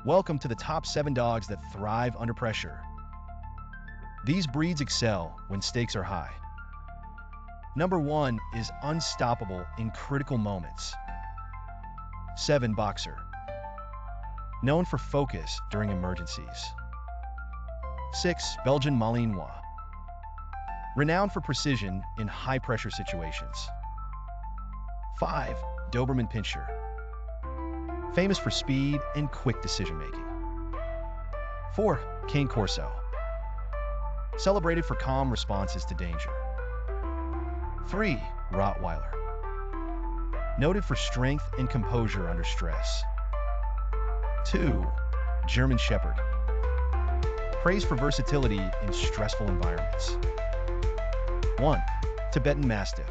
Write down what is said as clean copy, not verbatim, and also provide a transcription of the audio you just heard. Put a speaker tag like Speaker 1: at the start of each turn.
Speaker 1: Welcome to the top 7 dogs that thrive under pressure. These breeds excel when stakes are high. Number 1 is unstoppable in critical moments. 7 Boxer. Known for focus during emergencies. 6 Belgian Malinois. Renowned for precision in high-pressure situations. 5 Doberman Pinscher. Famous for speed and quick decision-making. 4 Cane Corso. Celebrated for calm responses to danger. 3 Rottweiler. Noted for strength and composure under stress. 2 German Shepherd. Praised for versatility in stressful environments. 1 Tibetan Mastiff.